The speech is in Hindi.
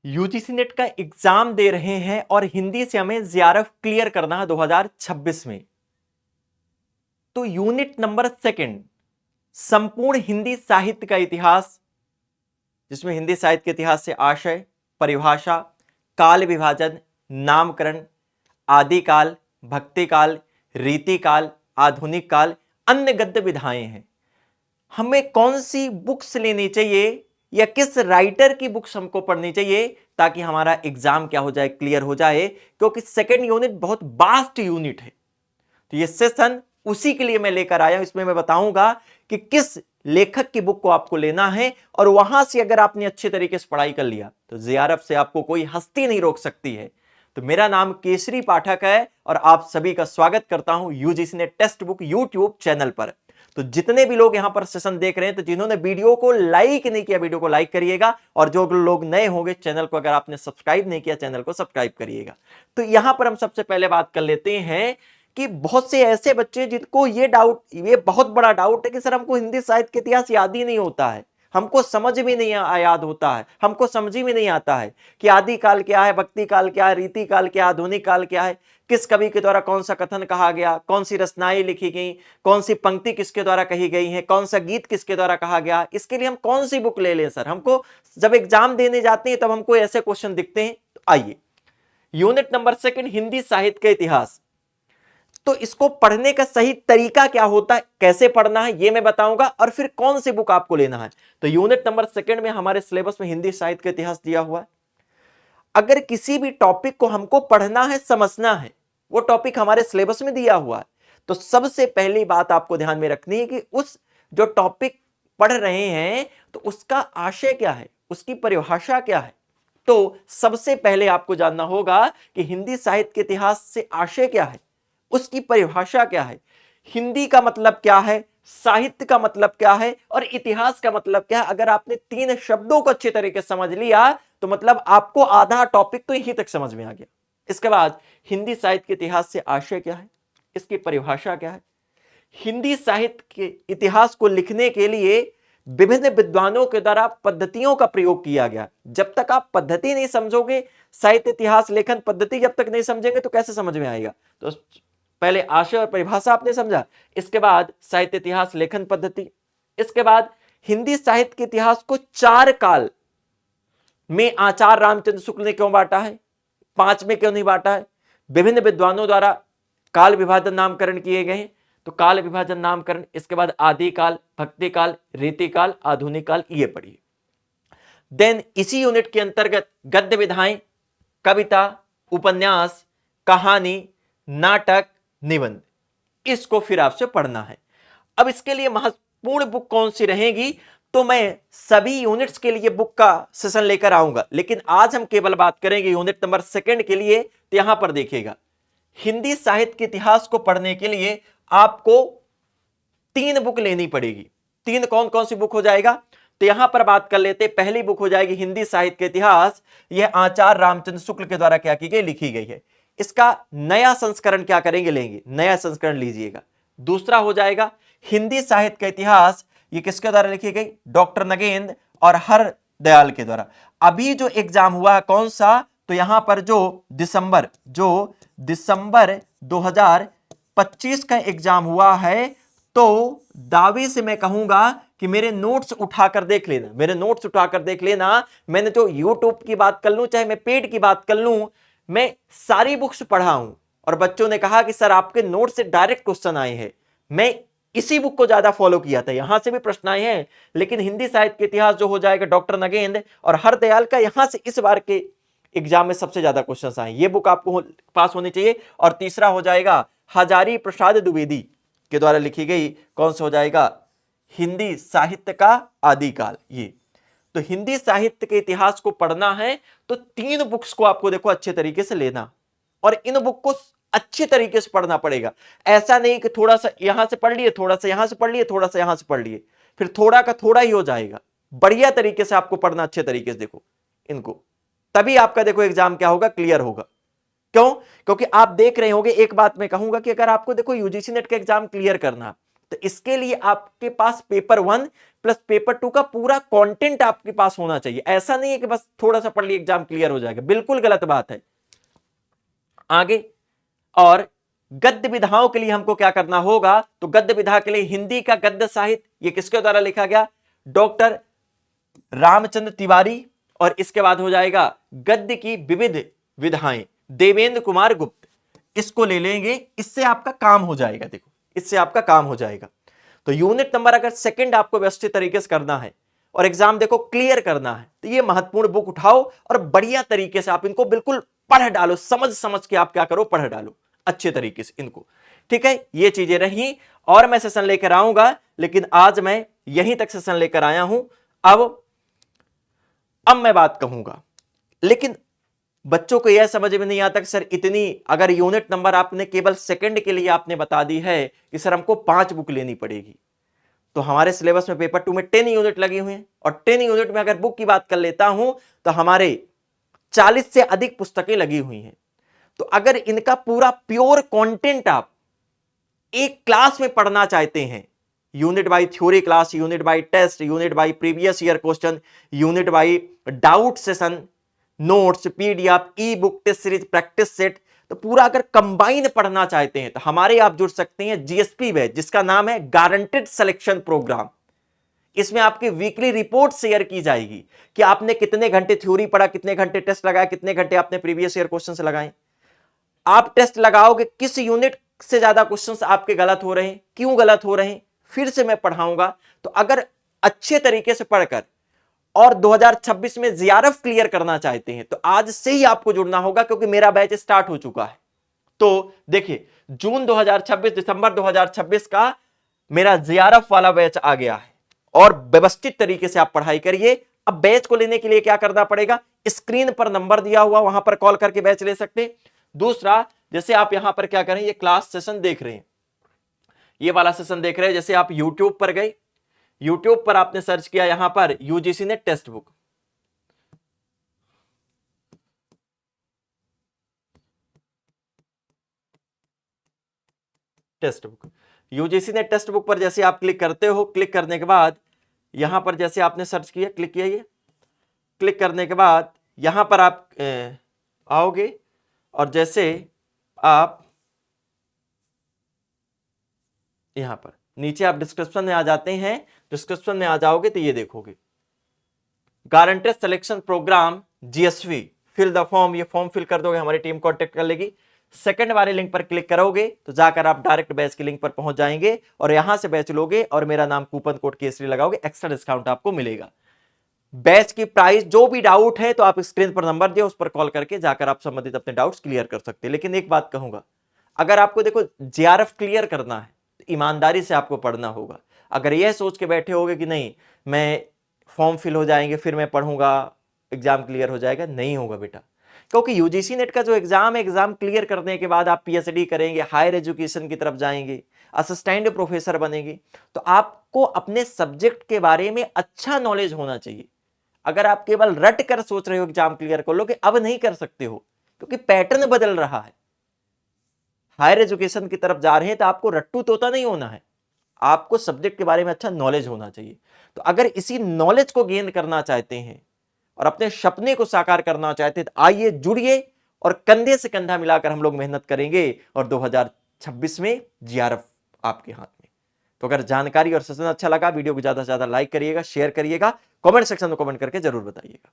यूजीसी नेट का एग्जाम दे रहे हैं और हिंदी से हमें जेआरएफ क्लियर करना है 2026 में। तो यूनिट नंबर सेकंड, संपूर्ण हिंदी साहित्य का इतिहास, जिसमें हिंदी साहित्य के इतिहास से आशय, परिभाषा, काल विभाजन, नामकरण, आदिकाल, भक्तिकाल, रीतिकाल, आधुनिक काल, अन्य गद्य विधाएं हैं। हमें कौन सी बुक्स लेनी चाहिए या किस राइटर की बुक्स हमको पढ़नी चाहिए ताकि हमारा एग्जाम क्या हो जाए, क्लियर हो जाए, क्योंकि सेकंड यूनिट बहुत वास्ट यूनिट है। तो ये सेशन उसी के लिए मैं लेकर आया हूं। इसमें मैं बताऊंगा कि किस लेखक की बुक को आपको लेना है, और वहां से अगर आपने अच्छे तरीके से पढ़ाई कर लिया तो जेआरएफ से आपको कोई हस्ती नहीं रोक सकती है। तो मेरा नाम केसरी पाठक है और आप सभी का स्वागत करता हूं UGC net text book YouTube channel पर। तो जितने भी लोग यहां पर सेशन देख रहे हैं, तो जिन्होंने वीडियो को लाइक नहीं किया, वीडियो को लाइक करिएगा, और जो लोग नए होंगे चैनल को अगर आपने सब्सक्राइब नहीं किया, चैनल को सब्सक्राइब करिएगा। तो यहां पर हम सबसे पहले बात कर लेते हैं कि बहुत से ऐसे बच्चे जिनको ये बहुत बड़ा डाउट है कि सर हमको हिंदी साहित्य के इतिहास याद ही नहीं होता है, हमको समझ में नहीं याद होता है, हमको समझ में नहीं आता है कि आदि काल क्या है, भक्ति काल क्या है, रीति काल क्या है, आधुनिक काल क्या है, किस कवि के द्वारा कौन सा कथन कहा गया, कौन सी रचनाएं लिखी गई, कौन सी पंक्ति किसके द्वारा कही गई है, कौन सा गीत किसके द्वारा कहा गया। इसके लिए हम कौन सी बुक ले लें सर? हमको जब एग्जाम देने जाते हैं तब हमको ऐसे क्वेश्चन दिखते हैं। तो आइए, यूनिट नंबर सेकंड, हिंदी साहित्य का इतिहास। तो इसको पढ़ने का सही तरीका क्या होता है, कैसे पढ़ना है, ये मैं बताऊंगा, और फिर कौन सी बुक आपको लेना है। तो यूनिट नंबर सेकंड में हमारे सिलेबस में हिंदी साहित्य का इतिहास दिया हुआ है। अगर किसी भी टॉपिक को हमको पढ़ना है, समझना है, वो टॉपिक हमारे सिलेबस में दिया हुआ है, तो सबसे पहली बात आपको ध्यान में रखनी है कि उस जो टॉपिक पढ़ रहे हैं तो उसका आशय क्या है, उसकी परिभाषा क्या है। तो सबसे पहले आपको जानना होगा कि हिंदी साहित्य के इतिहास से आशय क्या है, उसकी परिभाषा क्या है, हिंदी का मतलब क्या है, साहित्य का मतलब क्या है, और इतिहास का मतलब क्या है। अगर आपने तीन शब्दों को अच्छे तरीके से समझ लिया तो मतलब आपको आधा टॉपिक तो यहीं तक समझ में आ गया। इसके बाद हिंदी साहित्य के इतिहास से आशय क्या है, इसकी परिभाषा क्या है। हिंदी साहित्य के इतिहास को लिखने के लिए विभिन्न विद्वानों के द्वारा पद्धतियों का प्रयोग किया गया। जब तक आप पद्धति नहीं समझोगे, साहित्य इतिहास लेखन पद्धति जब तक नहीं समझेंगे तो कैसे समझ में आएगा। तो पहले आशय और परिभाषा आपने समझा, इसके बाद साहित्य इतिहास लेखन पद्धति, इसके बाद हिंदी साहित्य के इतिहास को चार काल में आचार्य रामचंद्र शुक्ल ने क्यों बांटा है, पांच में क्यों नहीं बांटा है। विभिन्न विद्वानों द्वारा काल विभाजन नामकरण किए गए हैं, तो काल विभाजन नामकरण, इसके बाद आदि काल, भक्ति काल, रीति काल, आधुनिक काल, ये पढ़िए। देन इसी यूनिट के अंतर्गत गद्य विधाएं, कविता, उपन्यास, कहानी, नाटक, निबंध, इसको फिर आपसे पढ़ना है। अब इसके लिए महत्वपूर्ण बुक कौन सी रहेगी, तो मैं सभी यूनिट्स के लिए बुक का सेशन लेकर आऊंगा, लेकिन आज हम केवल बात करेंगे यूनिट नंबर सेकंड के लिए। तो यहां पर देखिएगा, हिंदी साहित्य के इतिहास को पढ़ने के लिए आपको तीन बुक लेनी पड़ेगी। तीन कौन कौन सी बुक हो जाएगा, तो यहां पर बात कर लेते। पहली बुक हो जाएगी हिंदी साहित्य के इतिहास, यह आचार्य रामचंद्र शुक्ल के द्वारा क्या की गई, लिखी गई है। इसका नया संस्करण क्या करेंगे, लेंगे, नया संस्करण लीजिएगा। दूसरा हो जाएगा हिंदी साहित्य का इतिहास, ये किसके द्वारा लिखी गई, डॉक्टर नगेंद्र और हर दयाल के द्वारा। अभी जो एग्जाम हुआ है कौन सा, तो यहां पर जो दिसंबर 2025 का एग्जाम हुआ है, तो दावे से मैं कहूंगा कि मेरे नोट्स उठाकर देख लेना, मेरे नोट्स उठाकर देख लेना। मैंने जो यूट्यूब की बात कर लूं, चाहे मैं पेड की बात कर लूं, मैं सारी बुक्स पढ़ा हूं, और बच्चों ने कहा कि सर आपके नोट से डायरेक्ट क्वेश्चन आए हैं। मैं इसी बुक को ज्यादा फॉलो किया था, यहां से भी प्रश्न आए हैं, लेकिन हिंदी साहित्य के इतिहास जो हो जाएगा डॉक्टर नगेंद्र और हरदयाल का, यहां से इस बार के एग्जाम में सबसे ज्यादा क्वेश्चन आए, ये बुक आपको पास होनी चाहिए। और तीसरा हो जाएगा हजारी प्रसाद द्विवेदी के द्वारा लिखी गई, कौन सा हो जाएगा, हिंदी साहित्य का आदिकाल। ये तो हिंदी साहित्य के इतिहास को पढ़ना है तो तीन बुक्स को आपको देखो अच्छे तरीके से लेना, और इन बुक को अच्छे तरीके से पढ़ना पड़ेगा। ऐसा नहीं कि थोड़ा सा यहां से पढ़ लिए, थोड़ा सा यहां से पढ़ लिए, थोड़ा सा यहां से पढ़ लिए, फिर थोड़ा का थोड़ा ही हो जाएगा। बढ़िया तरीके से आपको पढ़ना, अच्छे तरीके से देखो इनको, तभी आपका देखो एग्जाम क्या होगा, क्लियर होगा। क्यों? क्योंकि आप देख रहे होंगे, एक बात मैं कहूंगा कि अगर आपको देखो यूजीसी नेट का एग्जाम क्लियर करना, तो इसके लिए आपके पास पेपर 1 प्लस पेपर 2 का पूरा कंटेंट आपके पास होना चाहिए। ऐसा नहीं है कि बस थोड़ा सा पढ़ लिया एग्जाम क्लियर हो जाएगा, बिल्कुल गलत बात है। आगे, और गद्य विधाओं के लिए हमको क्या करना होगा, तो गद्य विधा के लिए हिंदी का गद्य साहित्य, ये किसके द्वारा लिखा गया, डॉक्टर रामचंद्र तिवारी। और इसके बाद हो जाएगा गद्य की विविध विधाएं, देवेंद्र कुमार गुप्त। इसको ले लेंगे, इससे आपका काम हो जाएगा। देखो, इससे आपका काम हो जाएगा। तो यूनिट नंबर अगर सेकंड आपको व्यवस्थित तरीके से करना है और एग्जाम देखो क्लियर करना है, तो ये महत्वपूर्ण बुक उठाओ और बढ़िया तरीके से आप इनको बिल्कुल पढ़ डालो, समझ समझ के आप क्या करो, पढ़ डालो अच्छे तरीके से इनको। ठीक है, ये चीजें रही, और मैं सेशन लेकर आऊंगा, लेकिन आज मैं यहीं तक सेशन लेकर आया हूं। अब मैं बात कहूंगा, लेकिन बच्चों को यह समझ में नहीं आता कि सर इतनी, अगर यूनिट नंबर आपने केवल सेकंड के लिए आपने बता दी है कि सर हमको 5 बुक लेनी पड़ेगी, तो हमारे सिलेबस में पेपर 2 में 10 यूनिट लगी हुई हैं, और 10 यूनिट में अगर बुक की बात कर लेता हूं तो हमारे 40 से अधिक पुस्तकें लगी हुई हैं। तो अगर इनका पूरा प्योर कंटेंट आप एक क्लास में पढ़ना चाहते हैं, unit by theory class, unit by test, unit by previous year question, unit by doubt session, notes, PDF, e book, test series, practice set, तो पूरा अगर कंबाइन पढ़ना चाहते हैं तो हमारे आप जुड़ सकते हैं जीएसपी बैच, जिसका नाम है गारंटेड सिलेक्शन प्रोग्राम। इसमें आपकी वीकली रिपोर्ट शेयर की जाएगी कि आपने कितने घंटे थ्योरी पढ़ा, कितने घंटे टेस्ट लगाया, कितने घंटे आपने प्रीवियस ईयर क्वेश्चन से लगाए। आप टेस्ट लगाओगे किस यूनिट से ज्यादा क्वेश्चंस आपके गलत हो रहे हैं, क्यों गलत हो रहे हैं, फिर से मैं पढ़ाऊंगा। तो अगर अच्छे तरीके से पढ़कर और 2026 में जीआरएफ क्लियर करना चाहते हैं तो आज से ही आपको जुड़ना होगा, क्योंकि मेरा बैच स्टार्ट हो चुका है। तो देखिए, जून 2026, दिसंबर 2026 का मेरा जीआरएफ वाला बैच आ गया है, और व्यवस्थित तरीके से आप पढ़ाई करिए। अब बैच को लेने के लिए क्या करना पड़ेगा, स्क्रीन पर नंबर दिया हुआ, वहां पर कॉल करके बैच ले सकते हैं। दूसरा, जैसे आप यहां पर क्या करें, ये क्लास सेशन देख रहे हैं, ये वाला सेशन देख रहे हैं, जैसे आप यूट्यूब पर गए, यूट्यूब पर आपने सर्च किया यहां पर UGC net text book, text book, UGC net text book पर जैसे आप क्लिक करते हो, क्लिक करने के बाद यहां पर जैसे आपने सर्च किया, क्लिक किया, ये क्लिक करने के बाद यहां पर आप आओगे, और जैसे आप यहां पर नीचे आप डिस्क्रिप्शन में आ जाते हैं, डिस्क्रिप्शन में आ जाओगे तो ये देखोगे guaranteed selection program GSV, fill the form, ये फॉर्म फिल कर दोगे, हमारी टीम कांटेक्ट कर लेगी। सेकंड वाले लिंक पर क्लिक करोगे तो जाकर आप डायरेक्ट बैच के लिंक पर पहुंच जाएंगे, और यहां से बैच लोगे और मेरा नाम कूपन कोड केसरी लगाओगे, एक्स्ट्रा डिस्काउंट आपको मिलेगा। बैच की प्राइस, जो भी डाउट है तो आप स्क्रीन पर नंबर दिया, उस पर कॉल करके जाकर आप संबंधित अपने डाउट्स क्लियर कर सकते हैं। लेकिन एक बात कहूंगा, अगर आपको देखो जीआरएफ क्लियर करना है तो ईमानदारी से आपको पढ़ना होगा। अगर यह सोच के बैठे होगे कि नहीं मैं फॉर्म फिल हो जाएंगे फिर मैं पढ़ूंगा एग्जाम क्लियर हो जाएगा, नहीं होगा बेटा। क्योंकि यूजीसी नेट का जो एग्जाम है, एग्जाम क्लियर करने के बाद आप पीएचडी करेंगे, हायर एजुकेशन की तरफ जाएंगे, असिस्टेंट प्रोफेसर बनेंगे, तो आपको अपने सब्जेक्ट के बारे में अच्छा नॉलेज होना चाहिए। अगर आप केवल रट कर सोच रहे हो एग्जाम क्लियर कर लोगे, अब नहीं कर सकते हो, क्योंकि पैटर्न बदल रहा है। हायर एजुकेशन की तरफ जा रहे हैं तो आपको रट्टू तोता नहीं होना है, आपको सब्जेक्ट के बारे में अच्छा नॉलेज होना चाहिए। तो अगर इसी नॉलेज को गेन करना चाहते हैं और अपने सपने को साकार करना चाहते हैं तो आइए जुड़िए, और कंधे से कंधा मिलाकर हम लोग मेहनत करेंगे, और 2026 में जीआरएफ आपके हाथ में। तो अगर जानकारी और सेशन अच्छा लगा, वीडियो को ज्यादा से ज्यादा लाइक करिएगा, शेयर करिएगा, कमेंट सेक्शन में कमेंट करके जरूर बताइएगा।